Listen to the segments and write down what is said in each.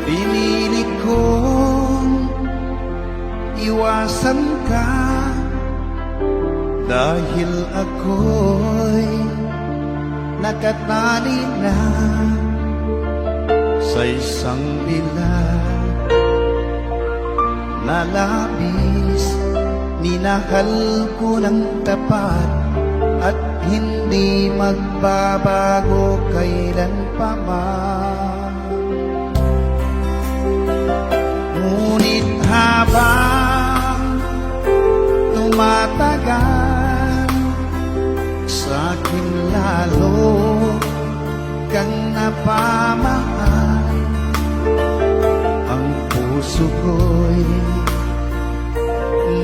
Pinili kong iwasan ka dahil ako'y nakatali na sa isang bilag na labis. Minahal ko ng tapat at hindi magbabago kailan pa man. Ngunit habang tumatagal, sa'kin lalo kang napamahal. Ang puso ko'y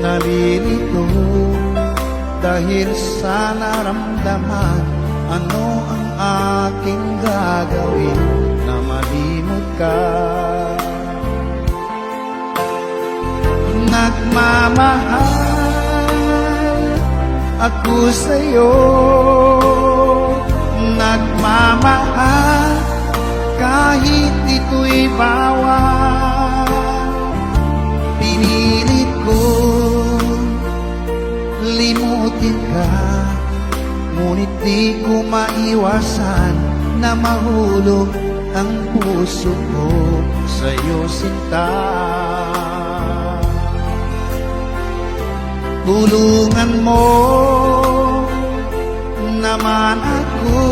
nalilito dahil sa naramdaman. Ano ang aking gagawin na malimot ka? Nagmamahal ako sa'yo, nagmamahal kahit ito'y bawal. Pinilit ko limutin ka, ngunit di ko maiwasan na mahulog ang puso ko sa'yo, sinta. Tulungan mo naman ako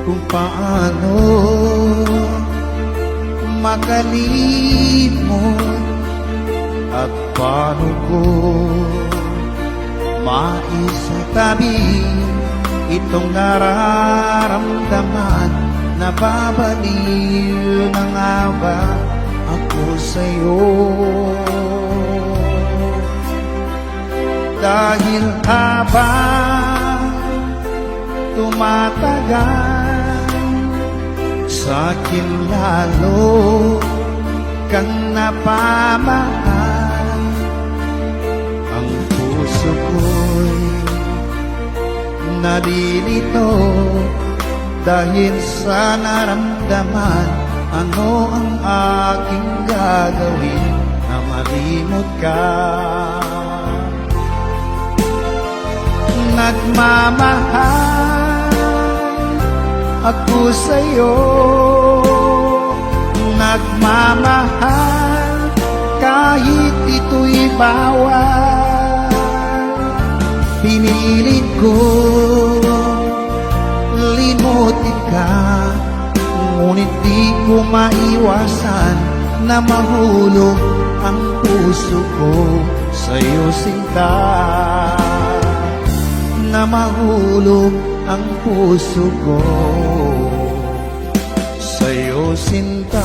kung paano makalimot at paano ko maisatabi itong nararamdaman. Nababaliw na nga ba ako sa'yo? Dahil habang tumatagal, sa'kin lalo kang napamahal. Ang puso ko'y nalilito dahil sa naramdaman. Ano ang aking gagawin na malimot ka? Nagmamahal ako sa'yo, nagmamahal kahit ito'y bawal. Pinilit ko limutin ka, ngunit di ko maiwasan na mahulog ang puso ko sa'yo, sinta. Na mahulog ang puso ko sa'yo, sinta.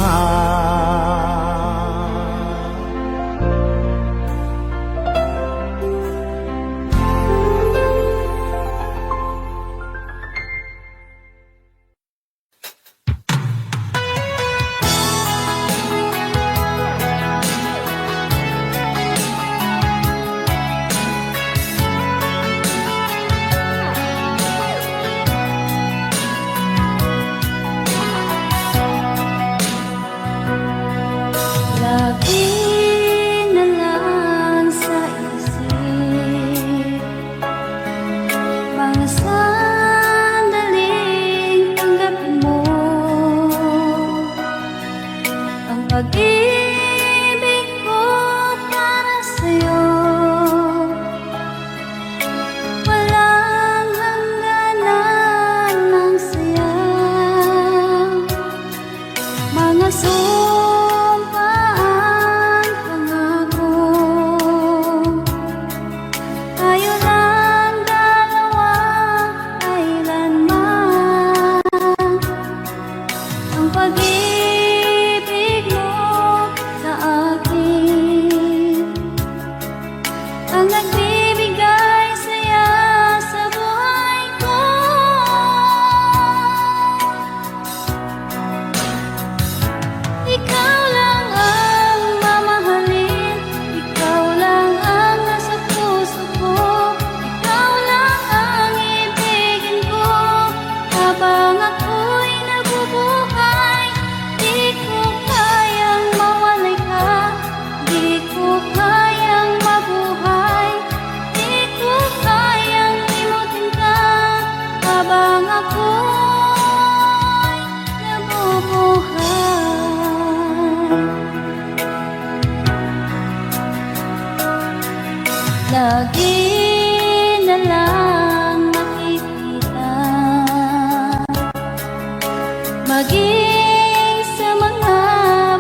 maging sa mga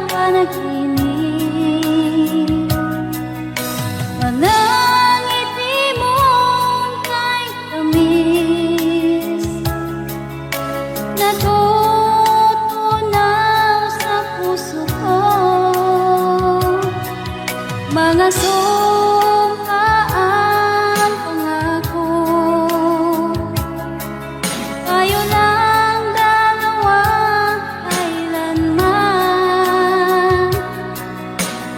panaginip. Manangiti mong kay tamis, natutunaw sa puso ko. Mga sumpaan pangako, tayo lang dalawa kailanman.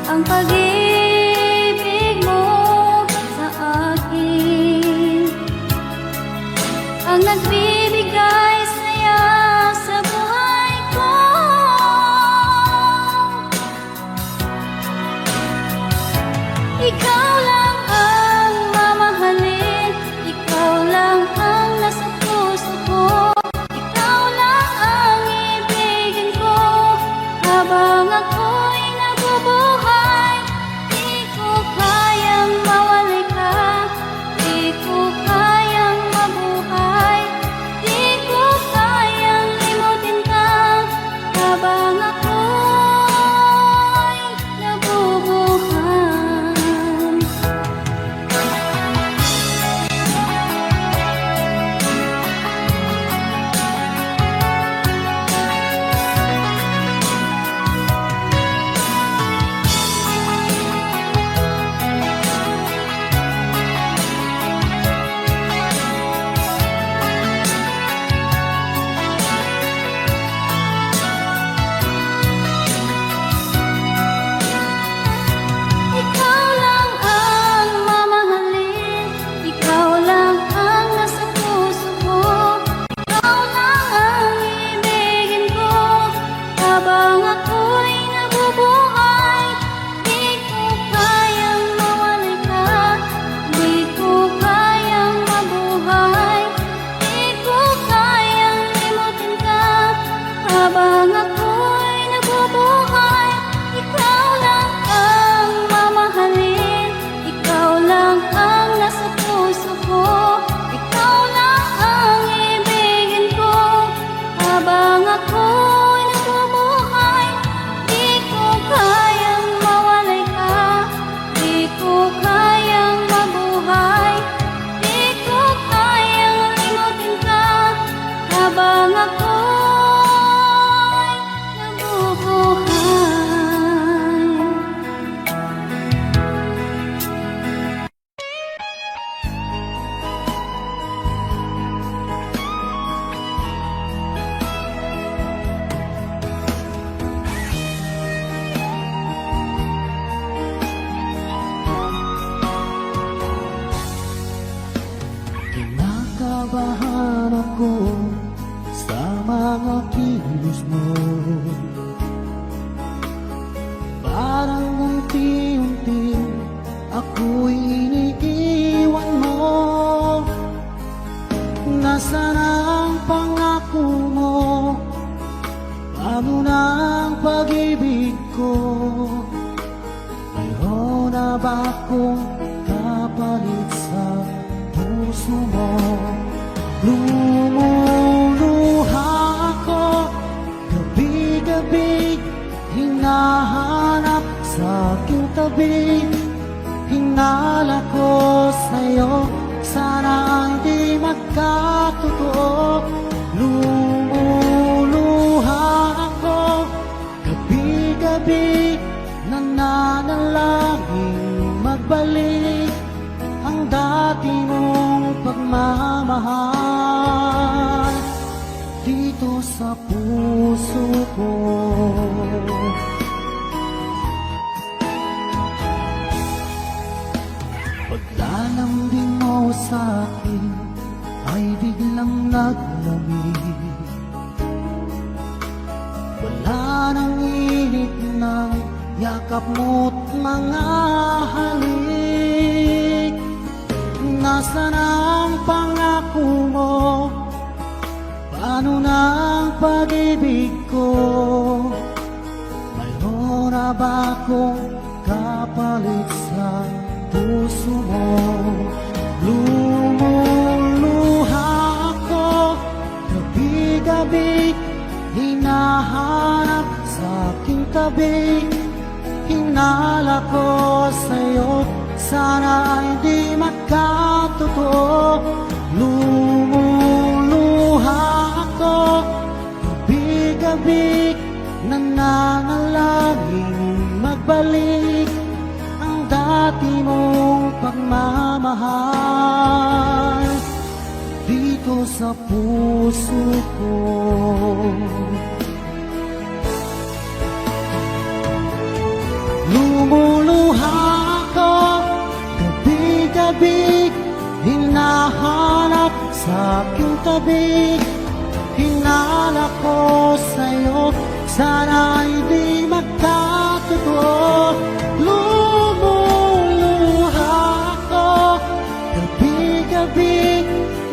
Ang pag-ibig mo sa akin ang nagbibigay saya sa buhay ko. Ikaw lang ang mamahalin, ikaw lang ang nasa puso ko. Ikaw lang ang ibigin ko habang ako'y nabubuhay. Di ko kayang mawalay ka, di ko kayang mabuhay, di ko kayang limutin ka habang ako'y nabubuhay. Ikaw lang ang mamahalin, ikaw lang ang nasa puso ko. Ikaw lang ang ibigin ko habang ako'y nabubuhay. Di ko kayang mawalay ka, di ko kayang mabuhay, di ko kayang limutin ka habang ako'y nabubuhay. Ikaw lang ang mamahalin, ikaw lang ang nasa puso ko. Ikaw lang ang ibigin ko habang ako'y nabubuhay. Di ko kayang mawalay ka, di ko kayang mabuhay, di ko kayang limutin ka habang ako'y nabubuhay. Kinakabahan ako sa mga kilos mo. Parang unti-unti ako'y iniiwan mo. Nasaan ang pangako mo? Paano na ang pag-ibig ko? Mayroon na ba akong kapalit sa puso mo? Lumuluha ako gabi-gabi, hinahanap sa aking tabi. Hinala ko sa'yo, sana hindi magkatotoo. Lumuluha ako gabi-gabi, nananalangin magbalik ang dati mong pagmamahal dito sa puso ko. Paglalambing mo sa akin ay biglang naglamig. Wala nang init ng yakap mo't mga halik. Nasaan ang pangako mo? Paano na ang pag-ibig ko? Mayroon na ba akong kapalit sa puso mo? Lumuluha ako gabi-gabi, gabi hinala ko sa'yo, sana ay di magkatotoo. Lumuluha ako gabi-gabi, nananalangin magbalik ang dati mong pagmamahal dito sa puso ko. Lumuluha ako gabi-gabi, hinahanap sa aking tabi, hinala ko sa'yo, sana ay di magkatotoo. Lumuluha ako gabi-gabi,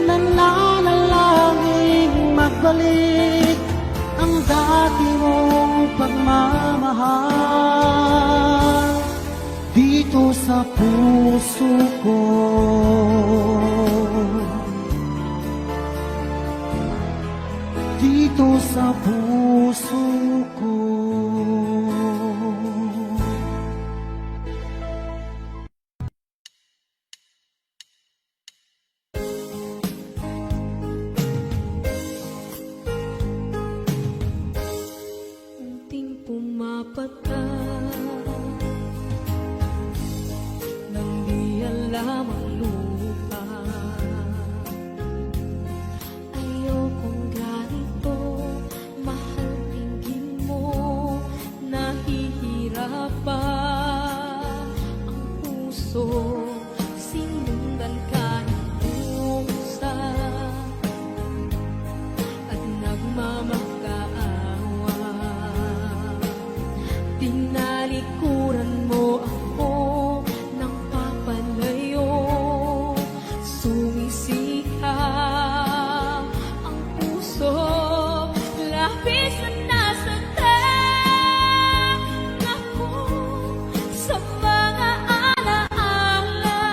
nananalangin magbalik ang dati mong pagmamahal dito sa puso ko. Dito sa puso ko. Unting pumapata nang di alam ang lupa. Ayokong ganito, mahal tingin mo, nahihirapan ang puso, sinundan ka ng pusa at nagmamakaawa. Tinalikuran mo ako ng papalayo, sumisikap ang puso, labis na nasaktan ako sa mga alaala.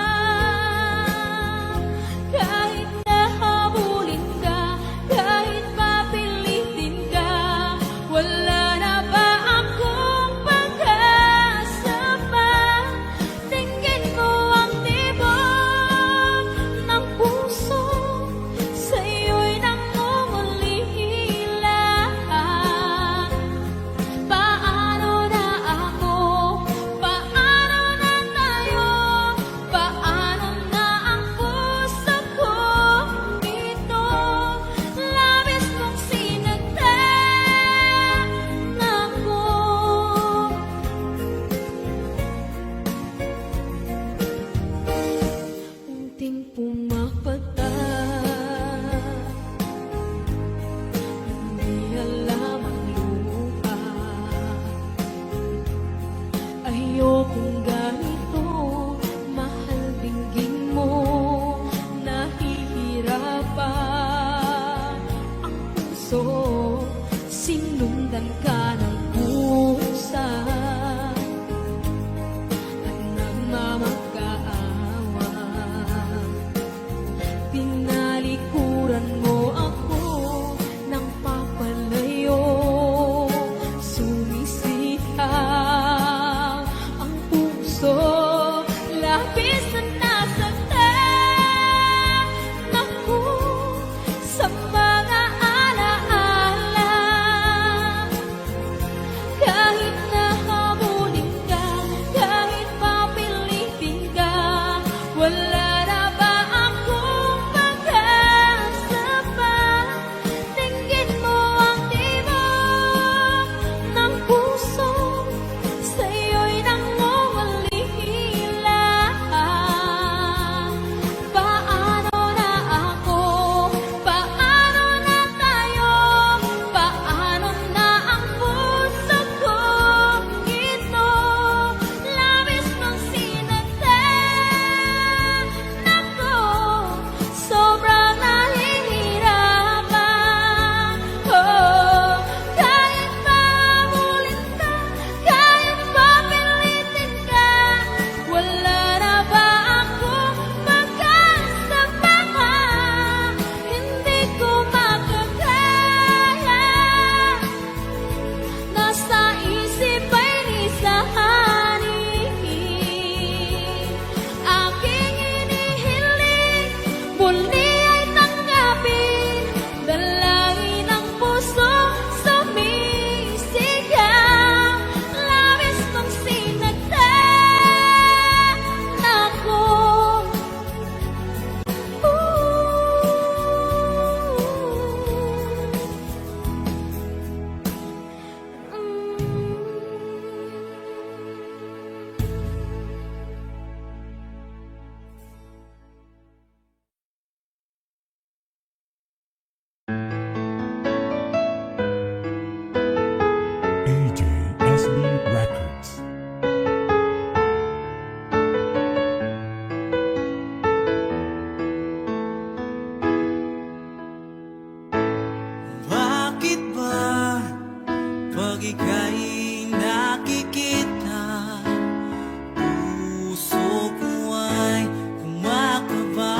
Kahit nahabulin ka, kahit papilitin ka, wala na ba akong pag-asa pa? Tingin ko ang tibok ng puso, sa'yo'y nangungulila. Paano na ako? Paano na tayo? Paano na ang puso ko dito? Labis mong sinagtan ako. Unting pumapata, hindi alam ang lupa. Ayokong ganito, mahal dinggin mo, nahihirapan ang puso, sinundan ka ng pusa at nagmamakaawa. Tinalikuran mo ako ng papalayo, sumisikap ang puso, labis na nasaktan ako sa mga alaala. pag ika'y nakikita, puso ko ay kumakaba.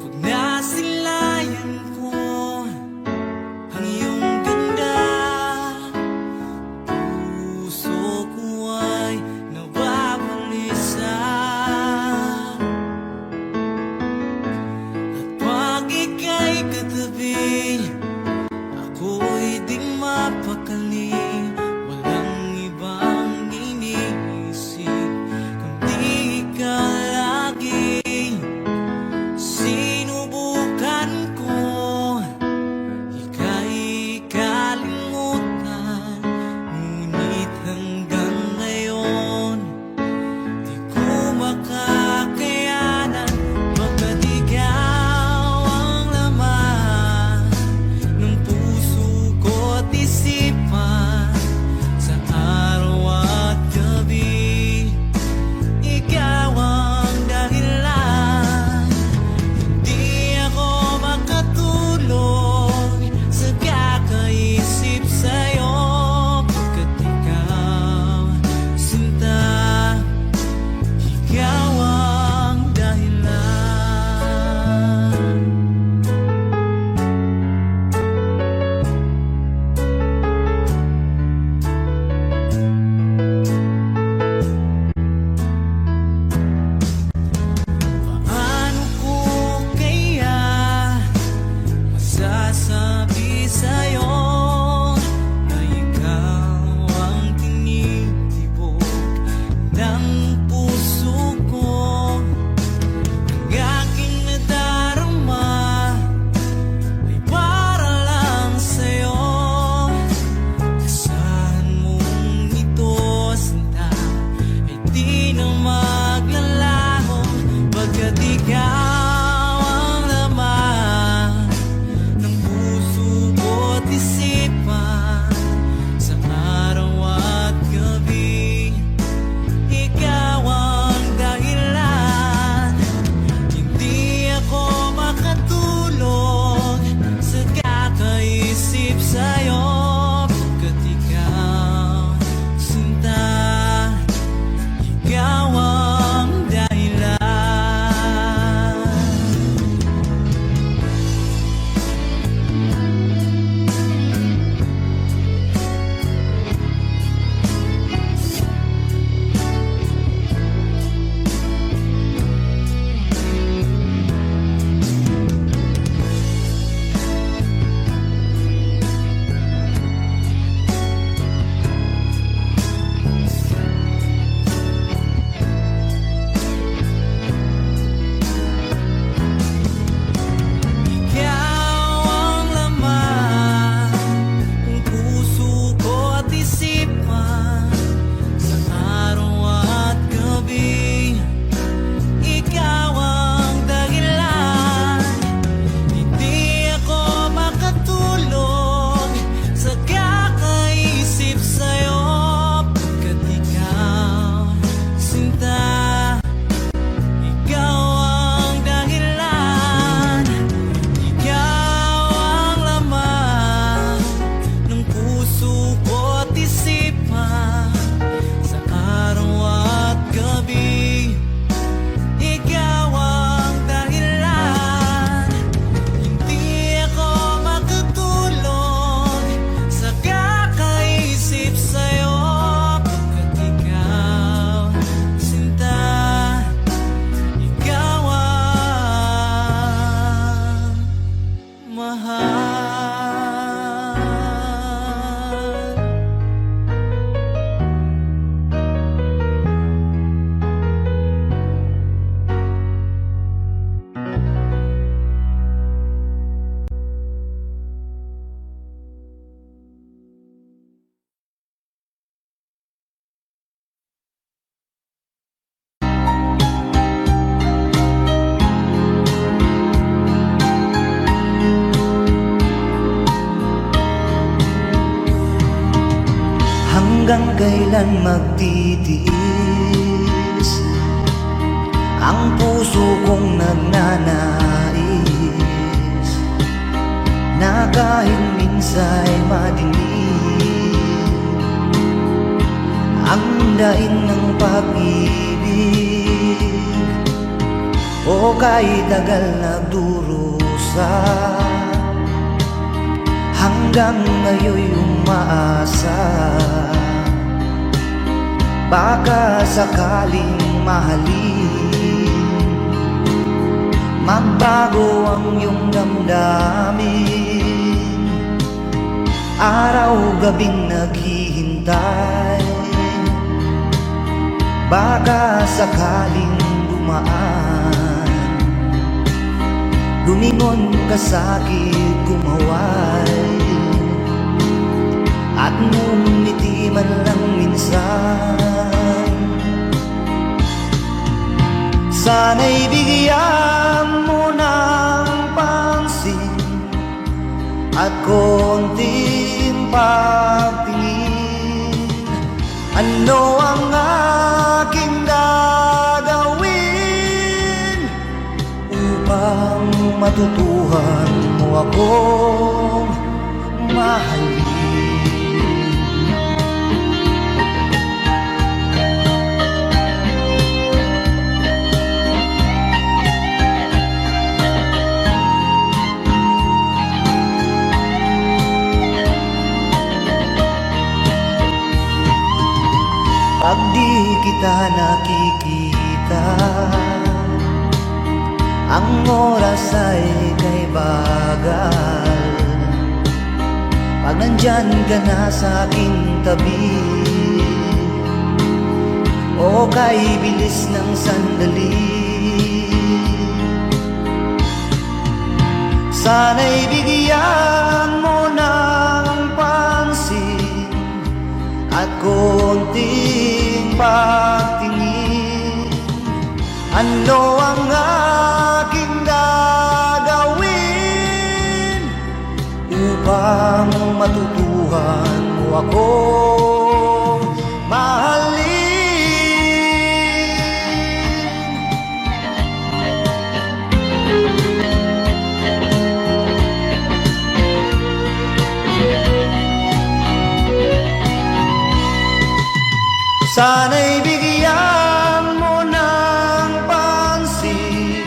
Pag nasilayan ko ang iyong ganda, puso ko ay nababalisa. At pag ika'y katabi, ako'y di mapakali. Walang ibang iniisip kundi ikaw lagi. Sinubukan ko ika'y kalimutan, ngunit hanggang ngayon di ko makakayanan. Pagkat ikaw ang laman ng puso ko't isipan, sa araw at gabi ikaw ang dahilan. Di ako makatulog sa kakaisip sa'yo, pagkat ikaw, sinta, ikaw ang dahilan. Paano ko kaya masasabi sa'yo na ikaw ang tinitibok ng puso ko? Ang aking nadarama ay para lang sa'yo. Asahan mong ito, sinta, ay di na maglalaho, pagkat ikaw ang laman ng puso ko't isipan, sa araw at gabi ikaw ang dahilan. Hindi ako makatulog sa kakaisip sa'yo, pagkat ikaw, sinta, ikaw ang dahilan. Ikaw ang laman ng puso ko't isipan, sa araw at gabi ikaw ang dahilan. Hindi ako makatulog sa kakaisip sa'yo, pagkat ikaw, sinta, ikaw ang dahilan. Ikaw ang laman ng puso ko't isipan, sa araw at gabi ikaw ang dahilan. Hindi ako makatulog sa kakaisip sa'yo, pagkat ikaw, sinta, ikaw ang mahal. Hanggang kailan magtitiis ang puso kong nagnanais na kahit minsa'y madilim ang daing ng pag-ibig, o kahit tagal nagdurusa, hanggang ngayon'y umaasa. Baka sakaling mahalin, magbago ang iyong damdamin, araw-gabing naghihintay. Baka sakaling dumaan, lumingon ka sa'kin, kumaway, at ngumiti man lang minsan. Sana'y bigyan mo ng pansin at konting pagtingin. Ano ang aking gagawin upang matutuhan mo akong mahalin? Pag di kita nakikita, ang oras ay kay bagal. Pag nandyan ka na sa aking tabi, o kay bilis ng sandali, sana'y bigyan mo ng pansin at konting pagtingin. Ano ang aking gagawin upang matutuhan mo akong mahalin? Sana'y bigyan mo ng pansin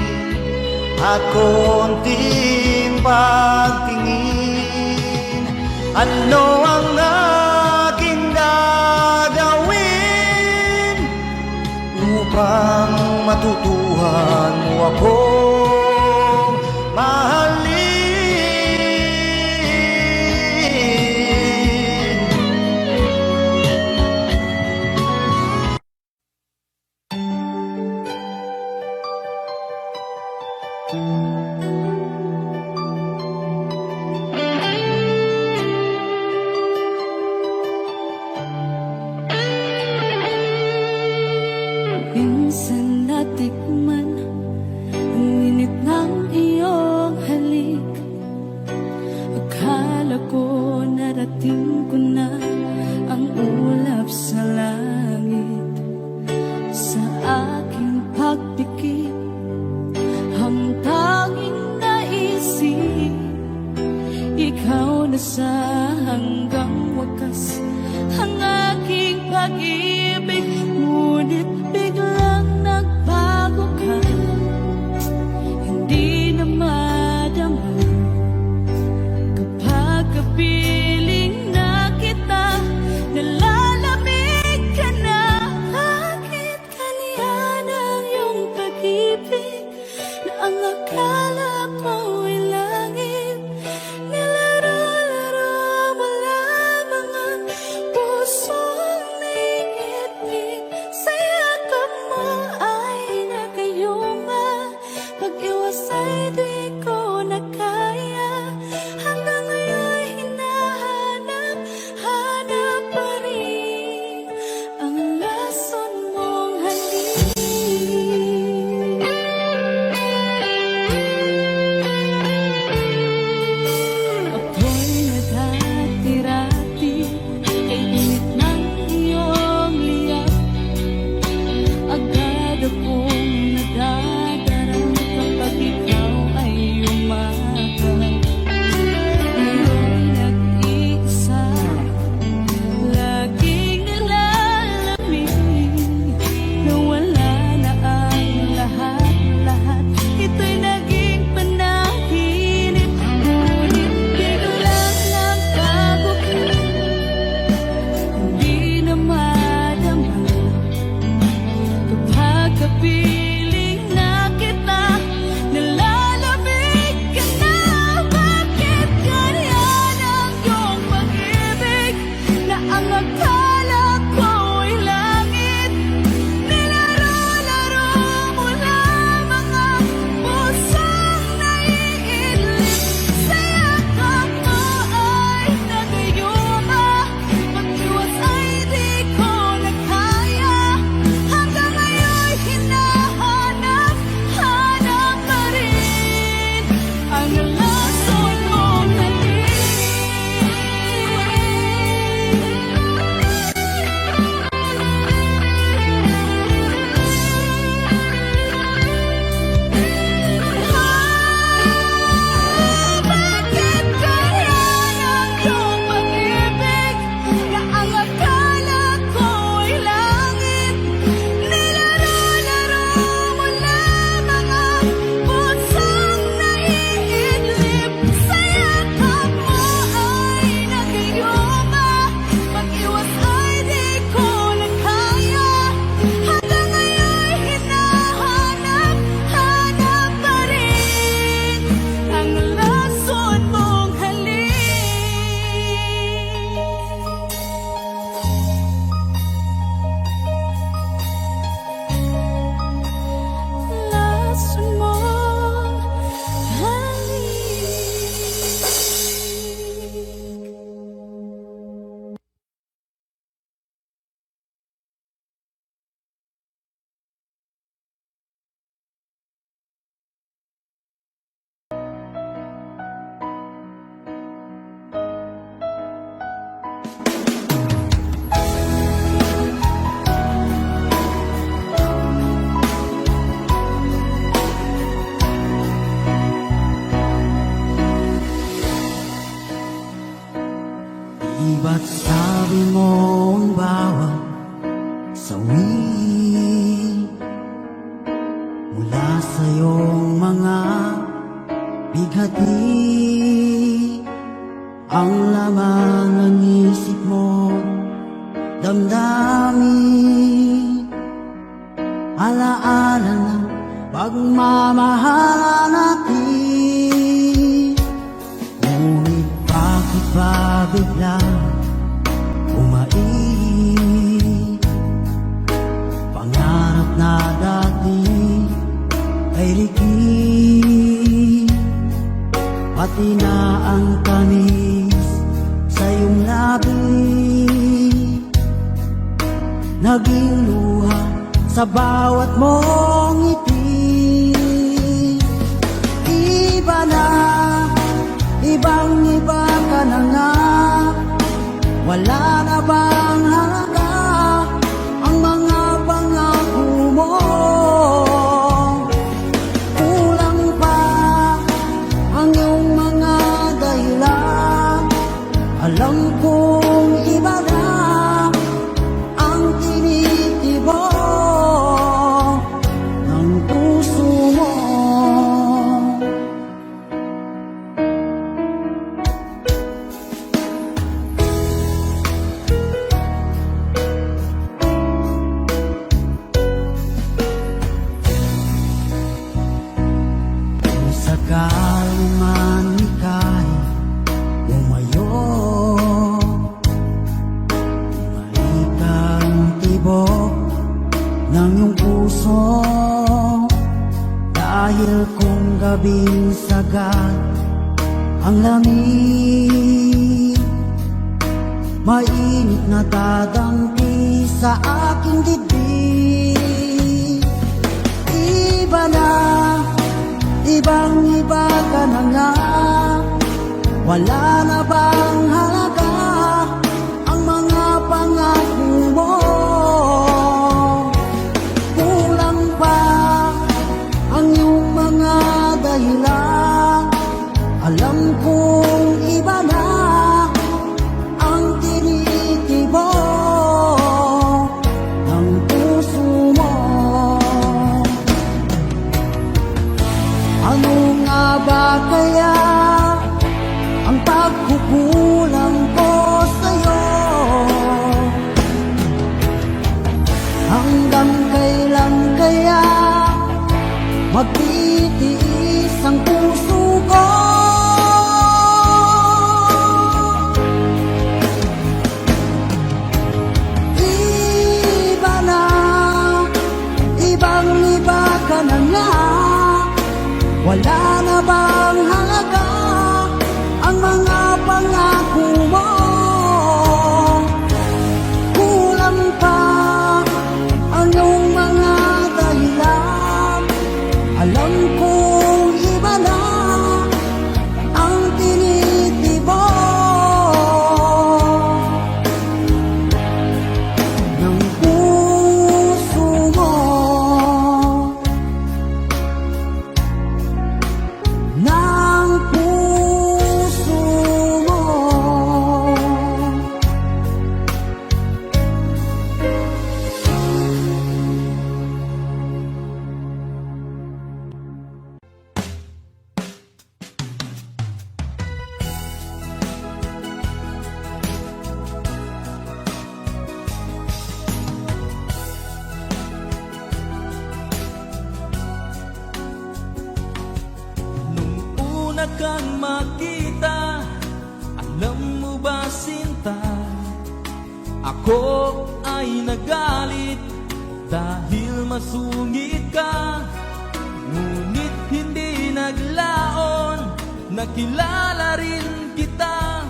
at konting pagtingin. Ano ang aking gagawin upang matutuhan mo akong mahalin? Minsan natikman ang init ng iyong halik. Akala ko narating ko na ang ulap sa langit. Sa aking pagpikit, ang tanging naisip, ikaw na sa hanggang wakas ang aking pag-ibig. Ngunit biglang nagbago ka, hindi na madama kapag kapiling na kita, nalalamig ka na. Bakit kaniyan ang iyong pag-ibig na ang akala ko ay langit? Nilaro-laro mo lamang ang pusong naiibig. Saya Di ba't sabi mo ang bawat sawi mula sa iyong mga bighati ang laman ng isip mo, damdamin, alaala ng pagmamahalan natin. Ngunit bakit ba biglang umaib? Pangarap na dati ay likid, pati na ang tamis sa iyong labi naging luha sa bawat mong ngiti. Iba na, ibang-iba ka na nga, wala na bang halaga ang mga pangako mo? Kulang pa ang iyong mga dahilan, alam kong iba na ang tinitibok ng puso mo. Kung sakali man ika'y umayo, malikang tibok ng iyong puso, dahil kung gabing sagad ang lamig, mainit na dadampi sa aking dibdib. Iba na, ibang-iba ka na nga, wala na bang halaga ang mga pangako mo? Kulang pa ang iyong mga dahilan, alam kong iba na ang tinitibok ng puso mo. Ano nga ba kaya ang pagkukulang ko sa'yo? Hanggang kailan kaya magtitiis ang puso ko? Iba na, ibang-iba ka na nga, wala na bang halaga ang mga pangako mo? Kulang pa ang iyong mga dahilan, alam kong iba na ang tinitibok ng puso mo. Ng puso mo. Nung una kang makita, alam mo ba sinta, ako ay nagalit dahil masungit ka. Ngunit hindi naglaon, nakilala rin kita,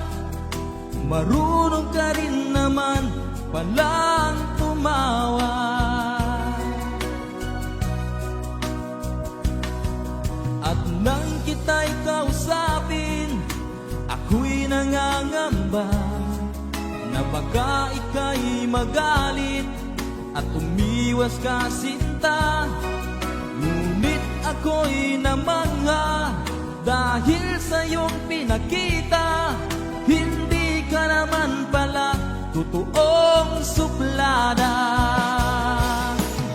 marunong ka rin naman palang tumawa. At nang kita'y kausapin, ako'y nangangamba na baka ika'y magalit at umiwas ka sinta. Ngunit ako'y namangha dahil sa iyong pinakita, hindi ka naman totoong suplada.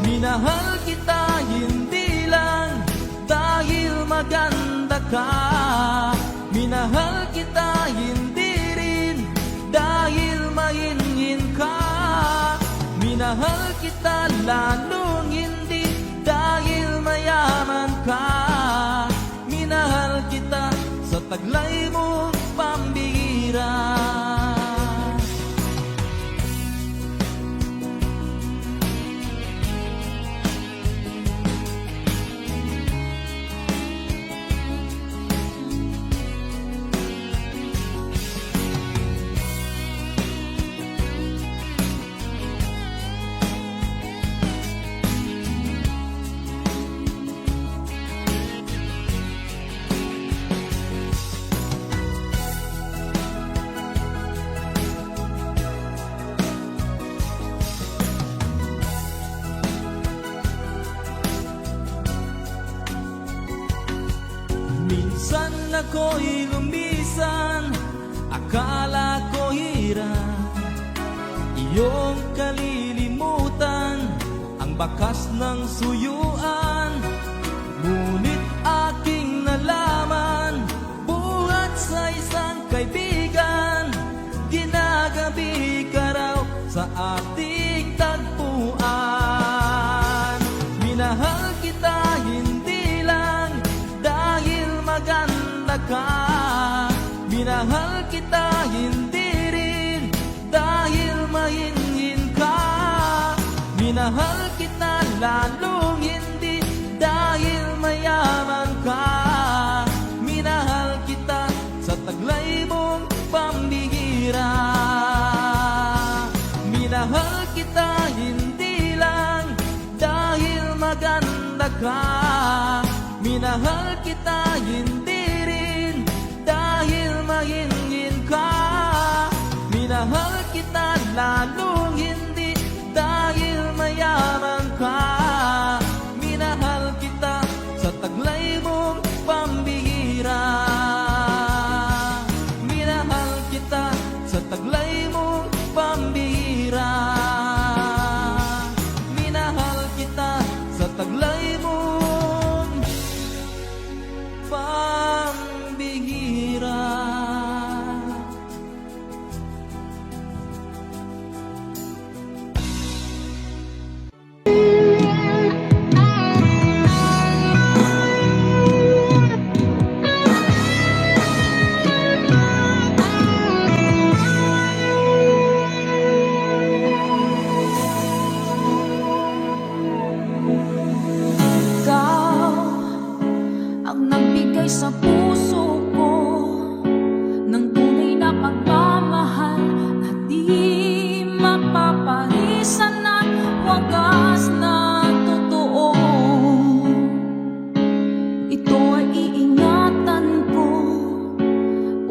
Minahal kita hindi lang dahil maganda ka, minahal kita hindi rin dahil mahinhin ka, minahal kita lalong hindi dahil mayaman ka, minahal kita sa taglay mong pambihira. Minsan ako'y lumisan, akala ko hirap iyong kalilimutan ang bakas ng suyuan. Ngunit aking nalaman, buhat sa isang kaibigan, ginagabi ka raw sa ating tagpuan. Minahal kita hindi lang dahil maganda ka, minahal kita hindi rin dahil mahinhin ka, minahal kita lalong hindi dahil mayaman ka, minahal kita sa taglay mong pambihira. Minahal kita hindi lang dahil maganda ka, minahal kita hindi rin dahil mahinhin ka, minahal kita lalong hindi dahil mayaman ka, minahal kita sa taglay mong pambihira. Minahal kita sa taglay mong pambihira. Minahal kita sa taglay mong pambihira. Ikaw ang nagbigay sa puso ko ng tunay na pagmamahal na di mapapalisan at wagas na totoo. Ito ay iingatan ko,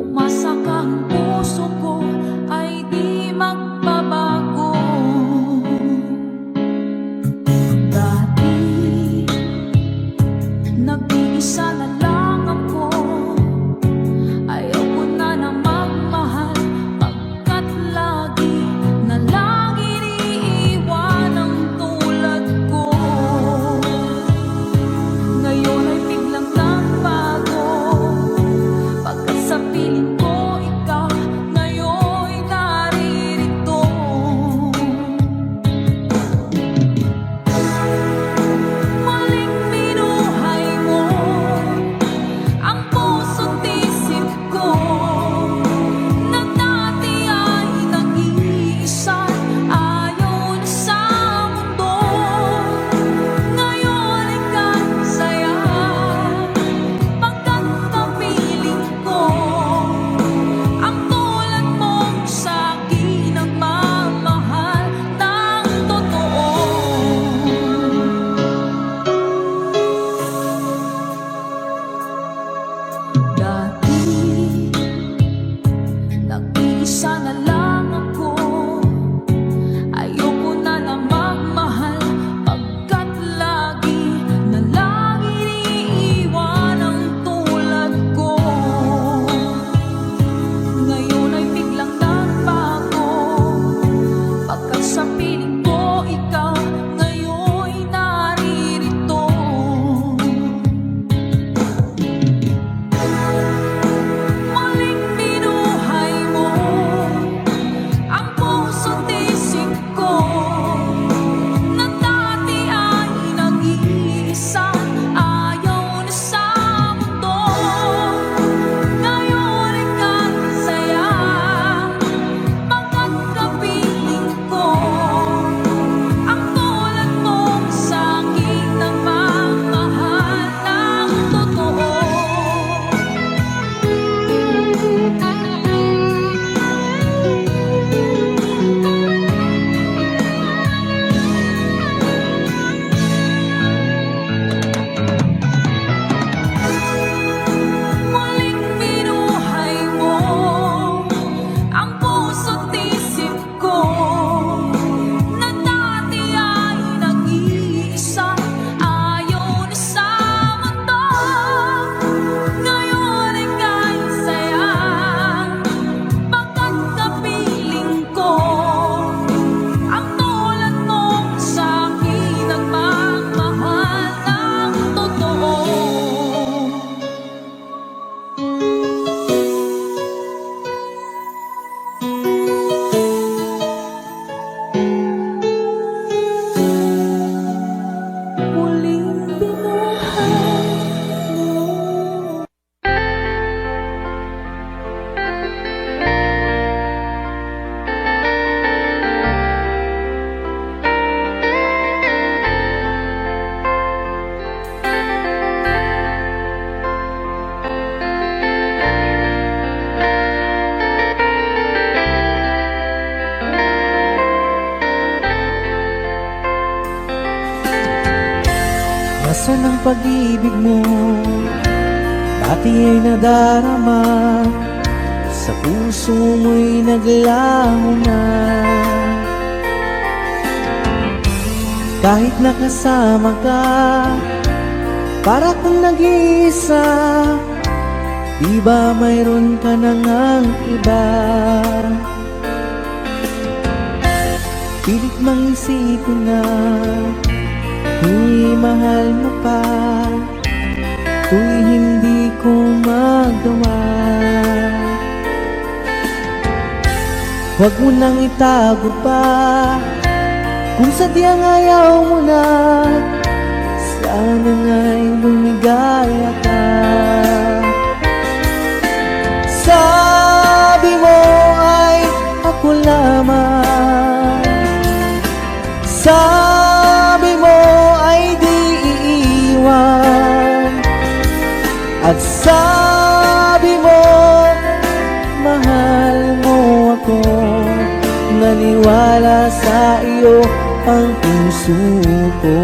umasa ka ang puso ko ay di magbabago. Dati nag-iisa na lang ako, ayaw ko na na magmahal pagkat lagi na lang iniiwan ang tulad ko. Ngayon ay biglang nagbago, pagkat sa piling ko ikaw ngayon'y naririto. Maling minuhay mo ang puso't isip ko, na dati ay nag-iisa, ayaw na sa mundo. Ngayon ika'y saya, pagkat kapiling ko Muling binuhay mo. Nasaan ang pag-ibig mo? Dati ay nadarama, sa puso mo'y naglaho na. Kahit nakasama ka, para kung nag-iisa, di ba mayroon ka na ngang iba? Pilit mang isipin na tu'y mahal mo pa, tu'y hindi ko magawa. Huwag mo nang itago pa, kung sadyang ayaw mo na, sana nga'y lumigaya ka. Sabi mo ay ako lamang, sabi mo ay di iiwan, at sabi mo mahal mo ako. Naniwala sa iyo ang puso ko.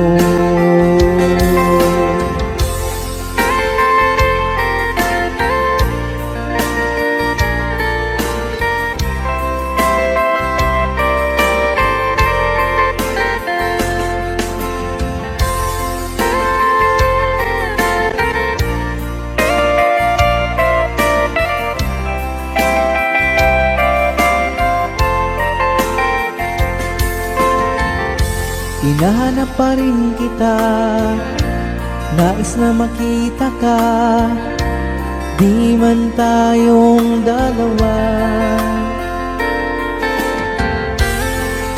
Hinahanap pa rin kita, nais na makita ka, di man tayong dalawa.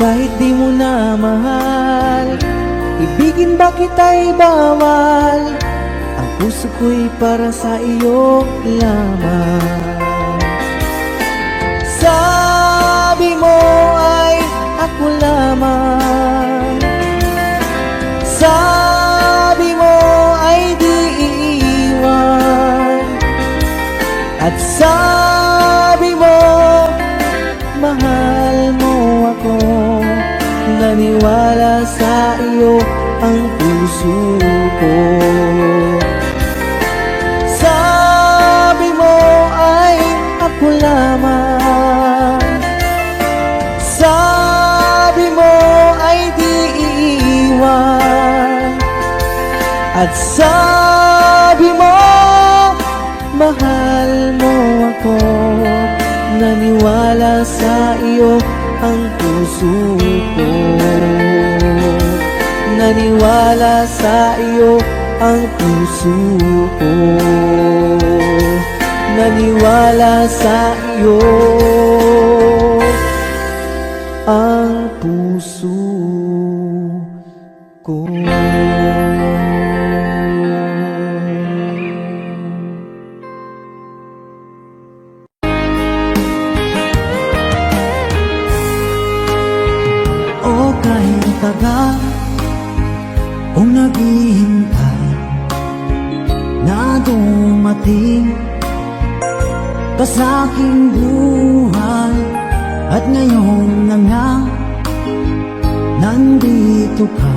Kahit di mo na mahal, ibigin ba kita'y bawal, ang puso ko'y para sa iyo lamang. Sabi mo ay ako lamang, sabi mo ay di iiwan, at sabi mo mahal mo ako. Naniwala sa iyo ang puso ko. Sabi mo ay ako lamang, sabi mo ay di iiwan, at sabi mo mahal mo ako. Naniwala sa iyo ang puso ko. Naniwala sa iyo ang puso ko. Naniwala sa iyo ang puso ko. O kahit tagal kung naghihintay na dumating ka sa aking buhay, at ngayon na nga nandito ka.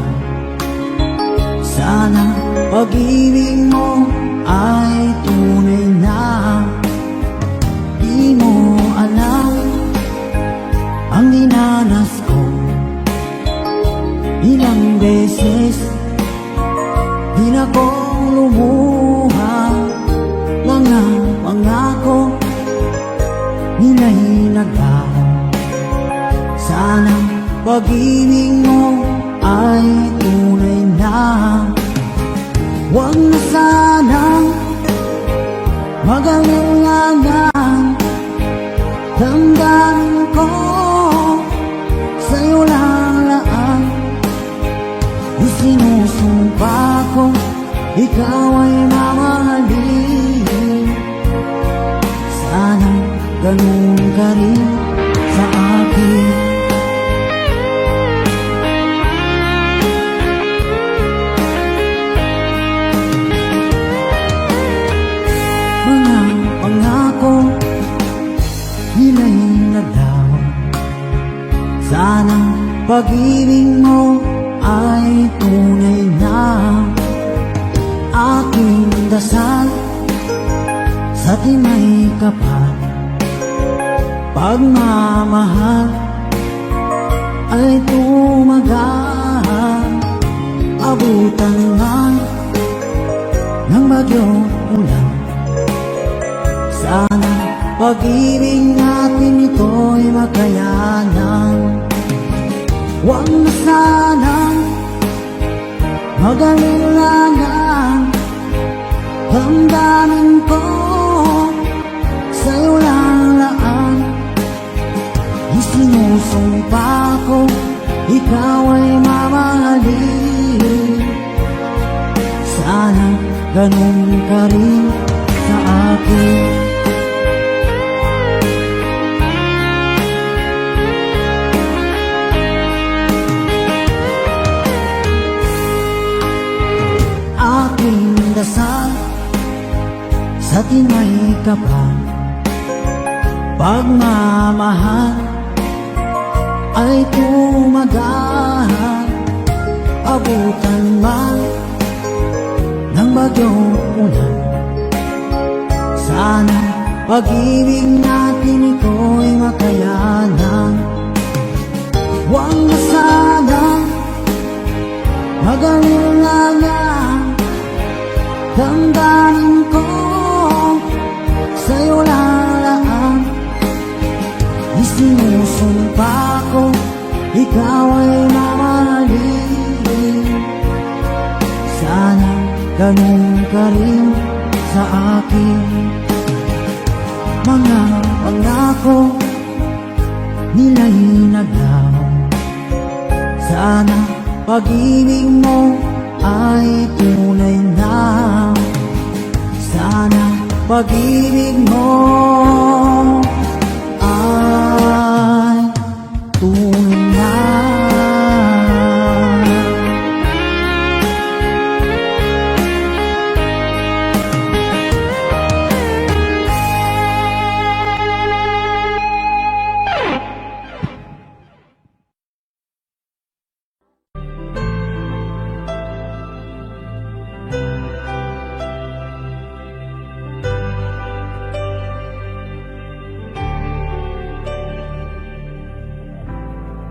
Sana pag-ibig mo ay tunay na. Di mo alam ang dinanas ko, ilang beses di na ko lumuha. Mga pangako nila'y naglaho. Sana pag-ibig mo ay tunay na. Huwag na sanang mag-alangan, damdamin ganun ka rin sa akin. Mga pangako nila'y naglaw, sanang pag-ibig mo ay tunay na. Aking dasal sa timay kapal, pagmamahal ay tumagal. Abutan man ng bagyong ulan, sana pag-ibig natin ito'y makayanan. Huwag na sanang mag-alilangan, damdamin ko sa'yo lang laan. Isinusumpa ko, ikaw ay mamahalin. Sana ganun ka rin sa akin. Aking dasal sa timay kapal, pagmamahal ay tumagal. Abutan man ng bagyong ulan, sana pag-ibig natin ito'y makayanan. Huwag na sanang mag-alilangan, damdamin ko sa'yo lalaan. Isinusumpa ko, ikaw ay mamahalin. Sana ganun ka rin sa akin. Mga pangako nila'y naglaw, sana pag-ibig mo ay tunay na. Sana pag-ibig mo ay tunay na.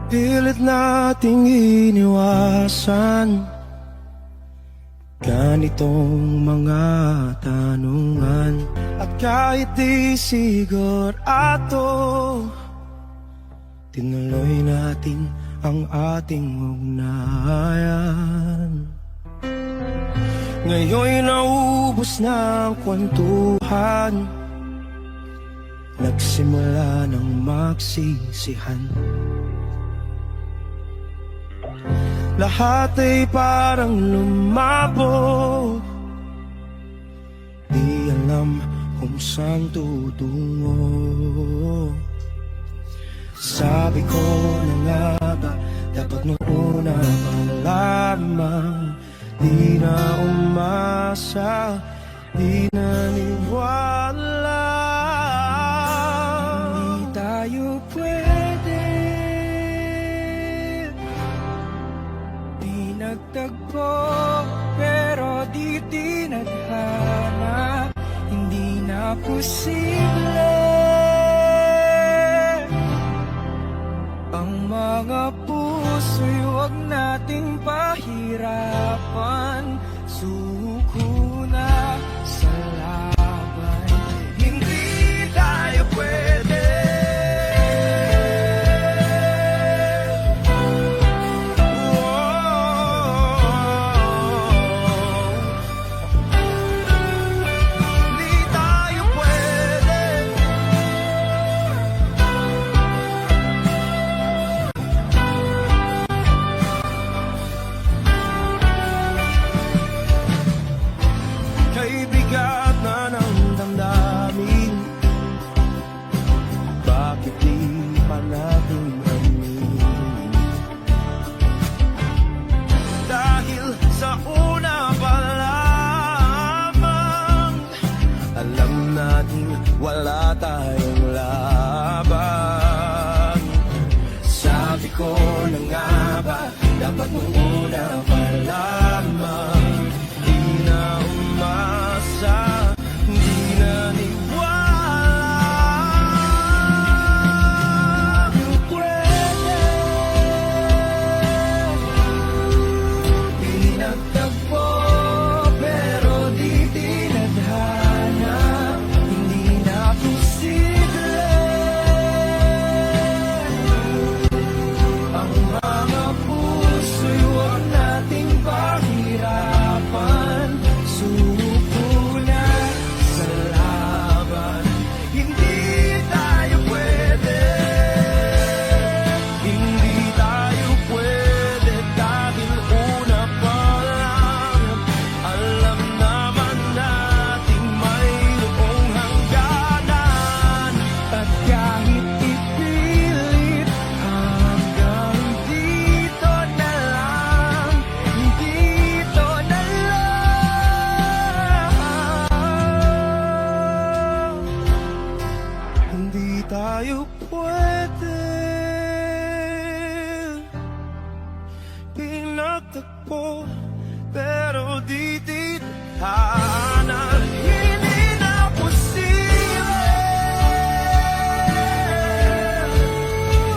Pilit nating iniwasan ganitong mga tanungan, at kahit di sigurado, tinuloy natin ang ating ugnayan. Ngayon'y naubos na ang kwentuhan, nagsimula ng magsisihan. Lahat ay parang lumabo, di alam kung saan tutungo. Sabi ko na nga ba, dapat nung una pa lamang, di na umasa, di naniwala. Hindi tayo pwede, di nagtagpo, pero di tinadhana. Hindi na posible ang mga puso'y huwag nating pahirapan. Suko na sa laban, hindi tayo pwede. Hindi tayo pwede. At kahit ipilit hanggang dito na lang, dito na lang. Hindi tayo pwede pinagtagpo, pero di tithanan. Hindi na posible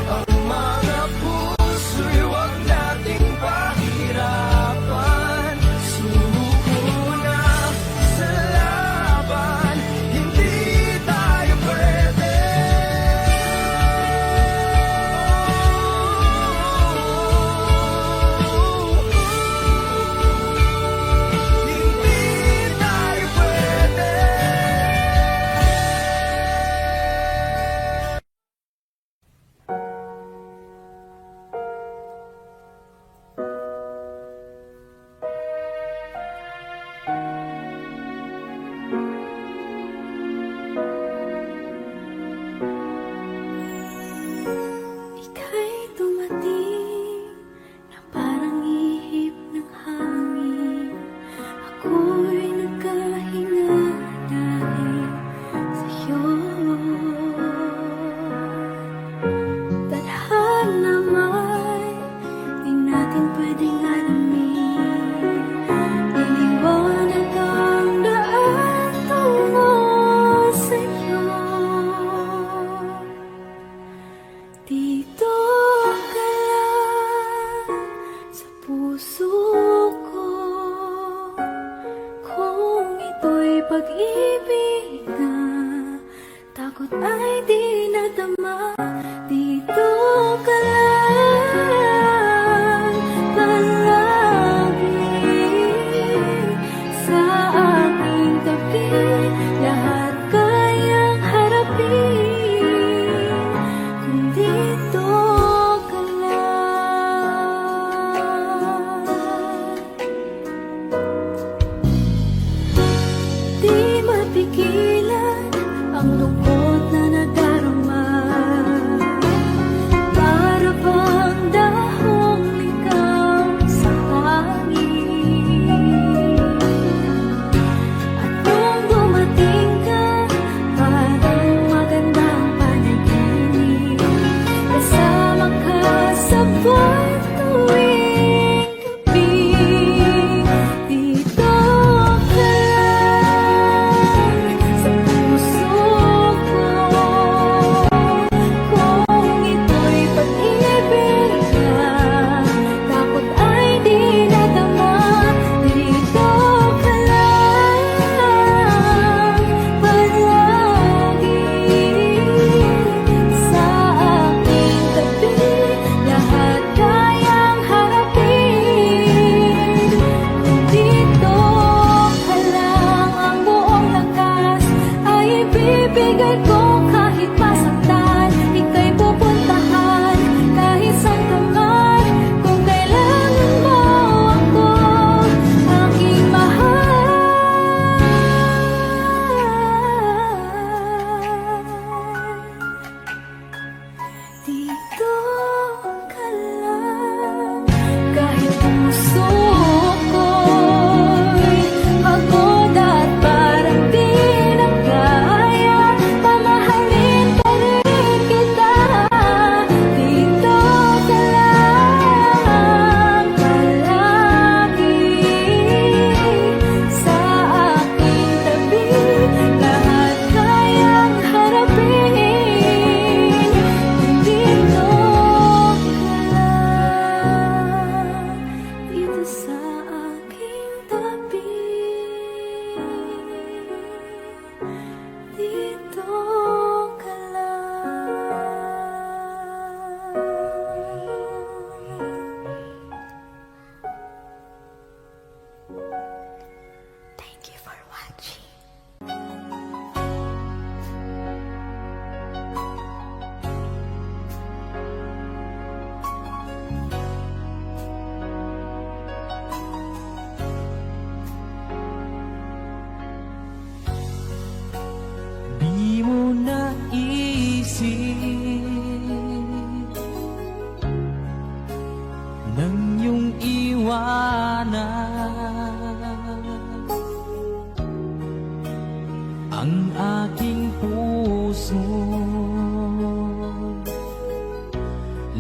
ang mga puso'y huwag nating pahirapan. Suko na sa laban, hindi tayo pwede. Hindi tayo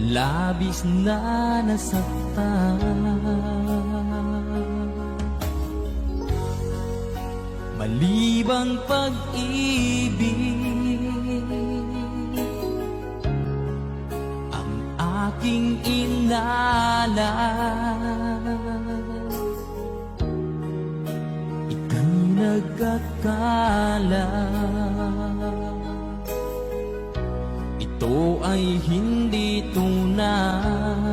labis na nasaktan. Malibang pag-ibig ang aking inalas. Ika'y nagkakala, ito ay hindi tunay.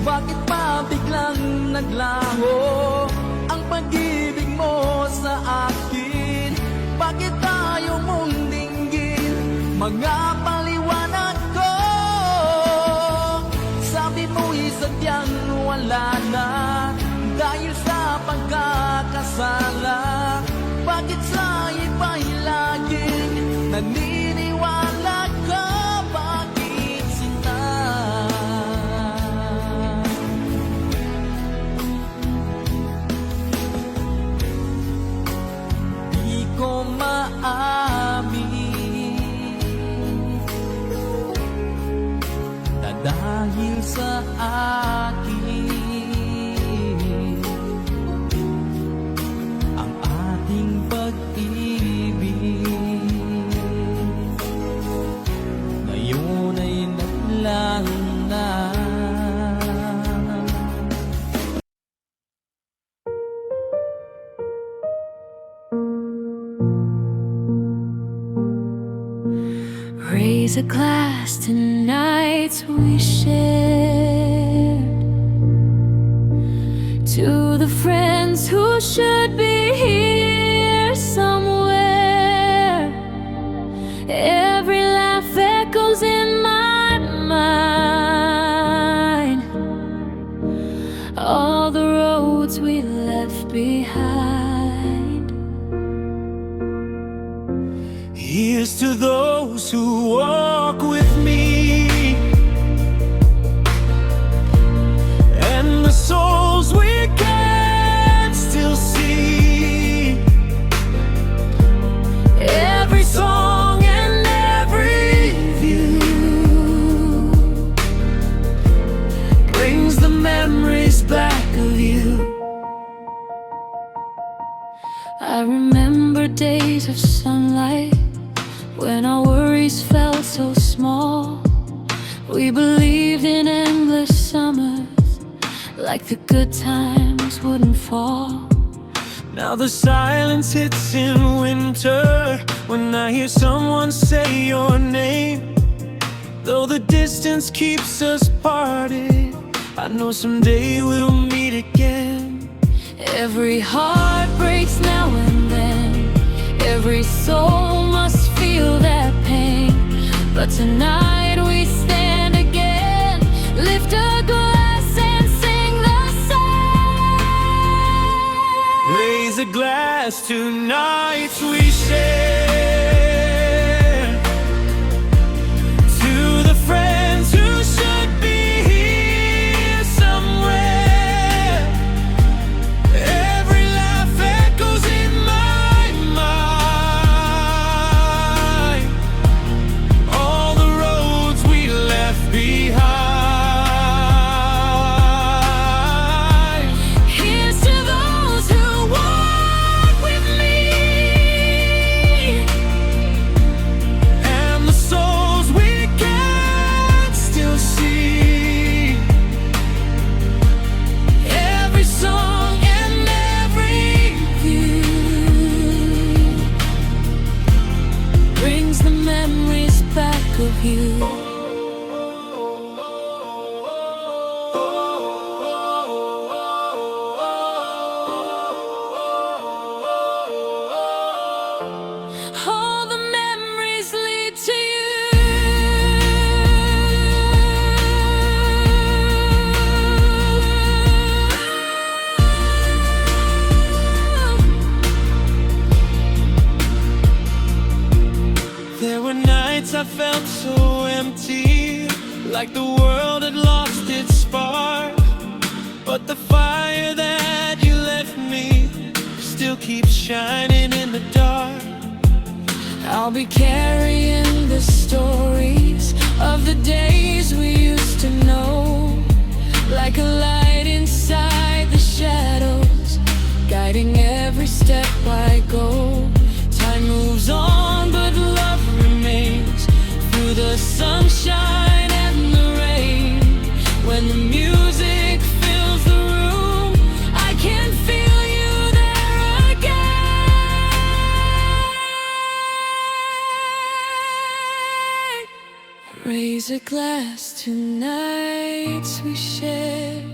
Bakit pa biglang naglaho ang pag-ibig mo sa akin? Bakit tayo mong dinggin mga paliwanag ko? Sabi mo'y sadyang wala na dahil sa pagkakasala. Bakit sa iba'y laging naniniwala ka? Bakit sinta? Di ko maamin na dahil sa akin ang ating pag-ibig ngayon ay naglaho na. Raise a glass to nights we shared, to the friends who should be here somewhere. Every laugh echoes in my mind, all the roads we left behind. Here's to those who walk with me, and the souls we can still see. Every song and every view brings the memories back of you. I remember days of sunlight when our worries felt so small. We believed in endless summers, like the good times wouldn't fall. Now the silence hits in winter when I hear someone say your name. Though the distance keeps us parted, I know someday we'll meet again. Every heart breaks now and then, every soul must feel that pain. But tonight we stand again, lift a glass and sing the song. Raise a glass to nights we share, to the friends who should be here somewhere. Every laugh echoes in my mind, all the roads we left behind. Here's to those who walk with me, And the souls we can still see. every song and every view brings the memories back of you. All the memories lead to you. There were nights I felt so empty, like the world had lost its spark. But the fire that you left me still keeps shining in the dark. I'll be carrying the stories of the days we used to know, like a light inside the shadows, guiding every step I go. Time moves on, but love remains through the sunshine and the rain. When the music fills the room, I can feel you there again. Raise a glass to nights we shared,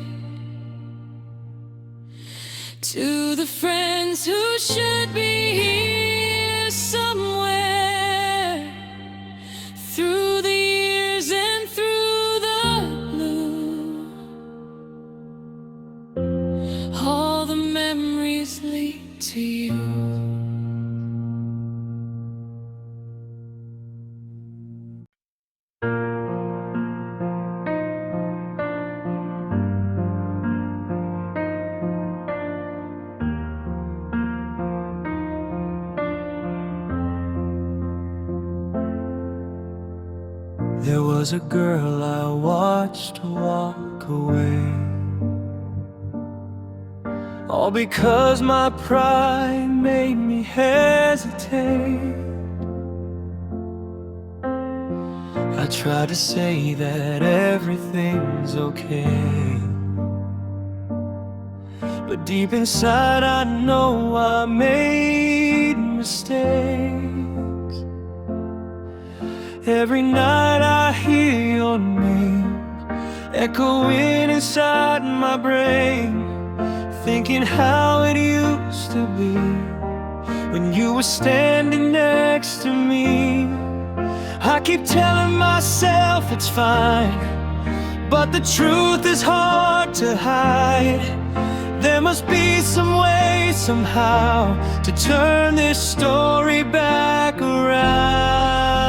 to the friends who should be here somewhere, through the years and through the blue. All the memories lead to you. There was a girl I watched walk away, all because my pride made me hesitate. I tried to say that everything's okay, but deep inside I know I made mistakes. Every night I hear your name echoing inside my brain, thinking how it used to be when you were standing next to me. I keep telling myself it's fine, but the truth is hard to hide. There must be some way, somehow, to turn this story back around.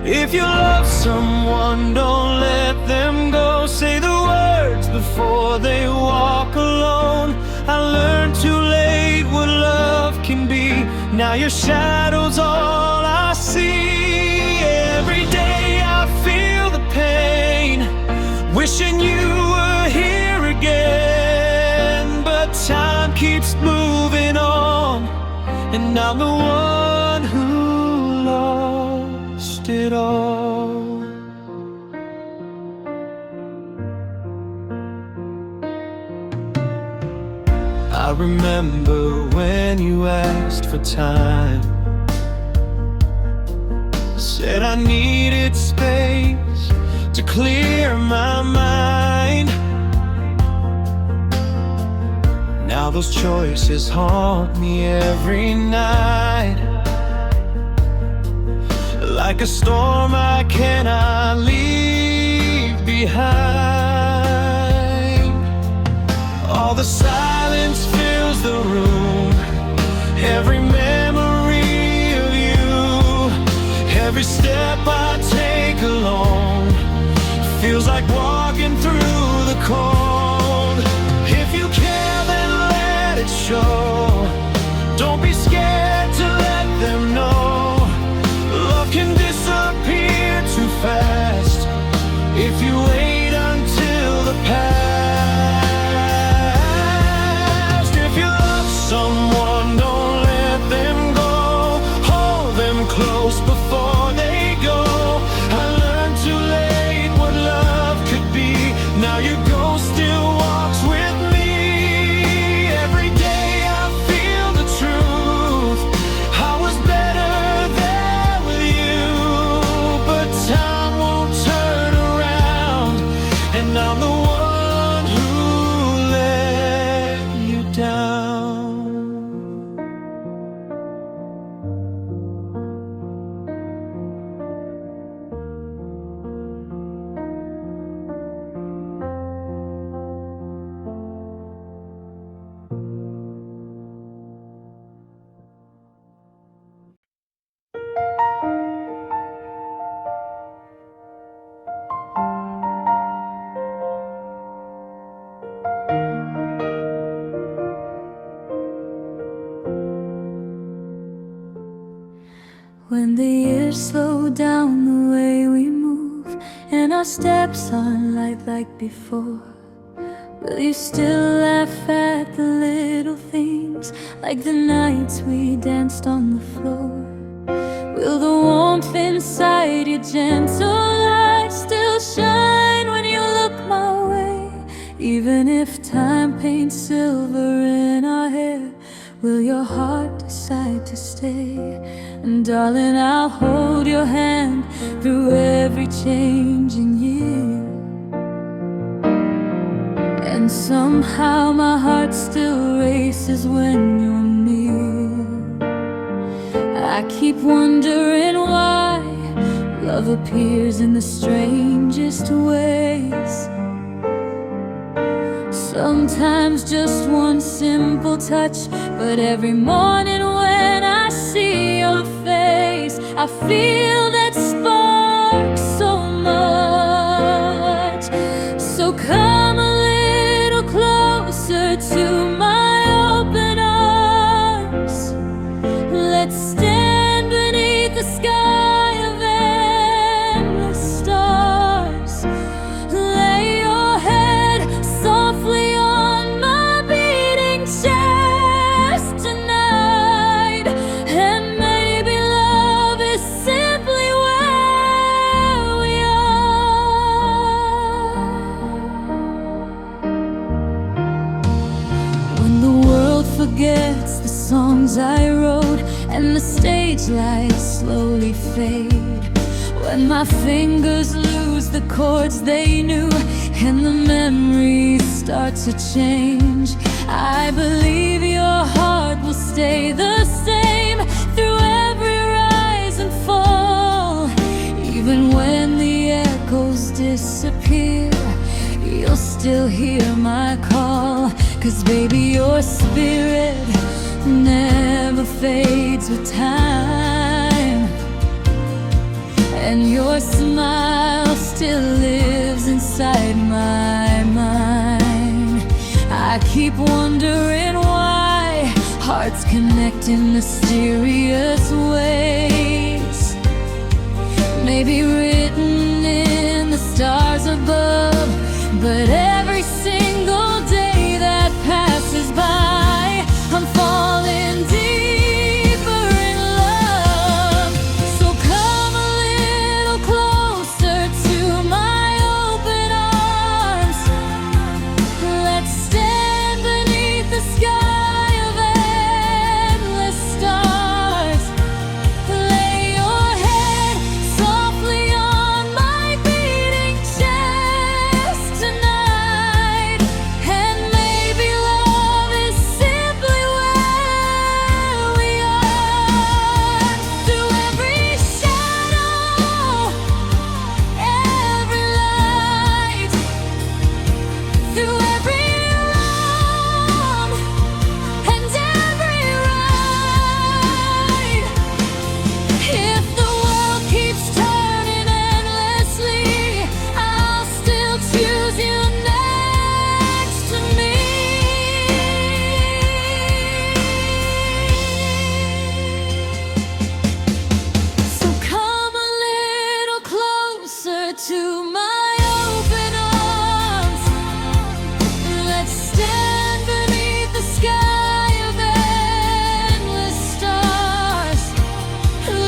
If you love someone, don't let them go. Say the words before they walk alone. I learned too late what love can be. Now your shadow's all I see. Every day I feel the pain, wishing you were here again. But time keeps moving on, and I'm the one who lost it all. I remember when you asked for time, said I needed space to clear my mind. Now those choices haunt me every night, like a storm I cannot leave behind. All the silence fills the room, every memory of you, every step I take alone feels like walking through the cold. If you care, then let it show. Don't be scared to let them know. Love can disappear too fast if you wait until the past. If you love someone, don't let them go. Hold them close before they go. I learned too late what love could be. Now your ghost still walks with me. Every day I When the years slow down the way we move, and our steps aren't light like before, will you still laugh at the little things, like the nights we danced on the floor? Will the warmth inside your gentle light still shine when you look my way? Even if time paints silver in our hair, will your heart decide to stay? And darling, I'll hold your hand through every changing year. And somehow my heart still races when you're near. I keep wondering why love appears in the strangest ways. Sometimes just one simple touch, but every morning when I see your face, I feel that spark so much. So come a little closer to my open arms. Let's stand beneath the sky of endless stars. Lay your head softly on my beating chest tonight, and maybe love is simply where we are. When the world forgets the songs I wrote and the stage lights slowly fade, when my fingers lose the chords they knew and the memories start to change, I believe your heart will stay the same through every rise and fall. Even when the echoes disappear, you'll still hear my call. 'Cause baby, your spirit never fades with time, and your smile still lives inside my mind. I keep wondering why hearts connect in mysterious ways, maybe written in the stars above. But every single day that passes by, I'm falling deeper in love. So come a little closer to my open arms. Let's stand beneath the sky of endless stars. Lay your head softly on my beating chest tonight, and maybe love is simply where we are. Through every shadow, every light, through every wrong and every right. If the world keeps turning endlessly, I'll still choose you next to me. So come a little closer to my open arms. Let's stand beneath the sky of endless stars.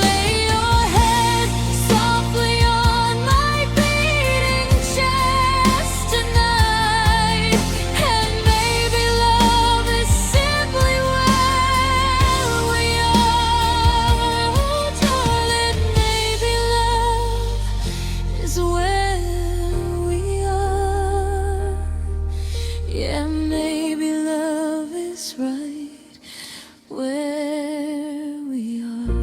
Lay your head softly on my beating chest tonight, and maybe love is simply where we are. Oh, darling, maybe love is where we are. Yeah, maybe love is right where we are.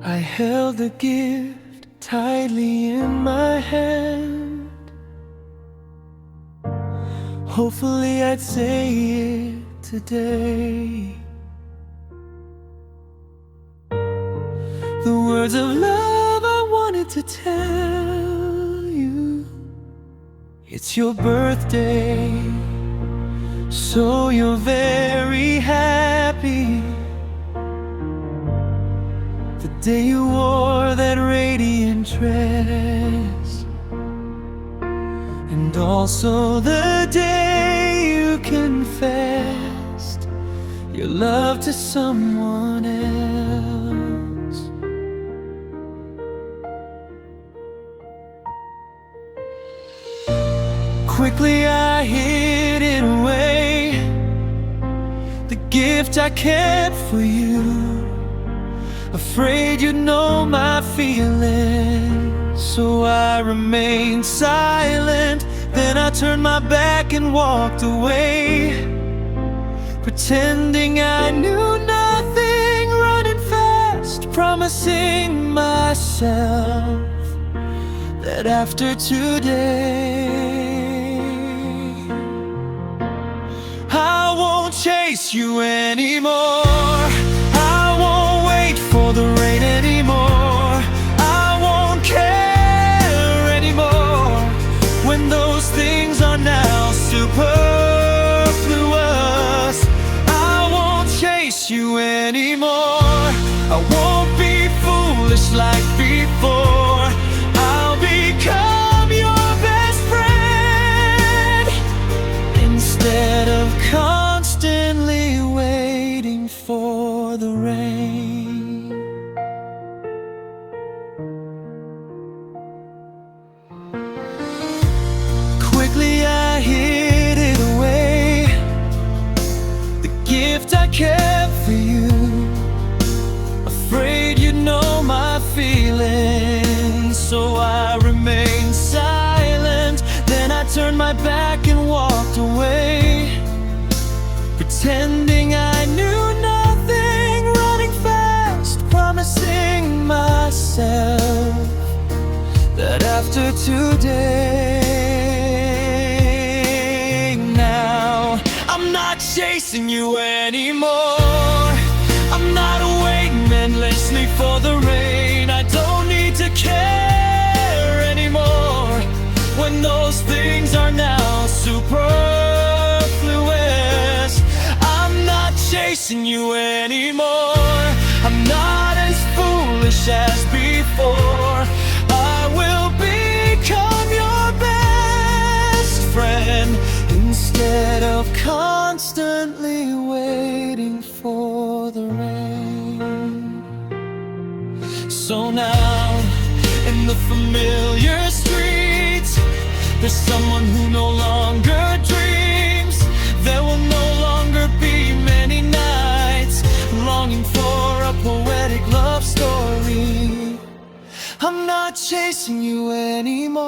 I held the gift tightly in my hand, hopefully I'd say it today. The words of love I wanted to tell you. It's your birthday, so you're very happy. The day you wore that radiant dress, and also the day you confessed your love to someone else. Quickly I hid it away, the gift I kept for you, afraid you'd know my feelings. So I remained silent, then I turned my back and walked away, pretending I knew nothing, running fast, promising myself that after today I won't chase you anymore. I won't wait for the rain anymore. I won't care anymore when those things are now superfluous. I won't chase you anymore. I won't be foolish like before. I'll become your best friend instead of constantly waiting for the rain. Quickly I hid it away, the gift I kept for you, afraid you'd know my feelings. So I remained silent, then I turned my back and walked away, pretending I knew nothing, running fast, promising myself that after today, now I'm not chasing you anymore. I'm not waiting endlessly for the rain. I don't need to care anymore when those things are now superfluous. I'm not chasing you anymore. I'm not as foolish as before. I will become your best friend instead of constantly waiting for the rain. So now, in the familiar streets, there's someone who no longer dreams. There will no longer be many nights longing for a poetic love story. I'm not chasing you anymore.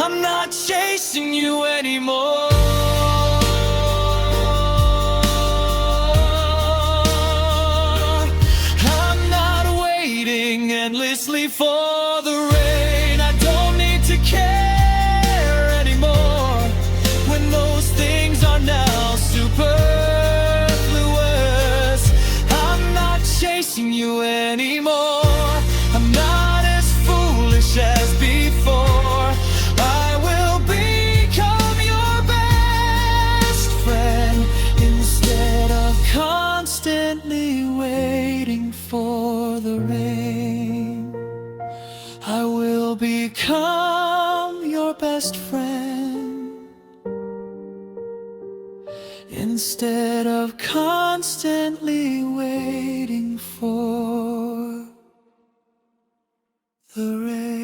I'm not chasing you anymore. I'm not waiting endlessly for the rain. I don't need to care anymore when those things are now superfluous. I'm not chasing you anymore. I'm not as foolish as before. I will become your best friend instead of constantly waiting for the rain. I will become your best friend instead of constantly waiting for the rain.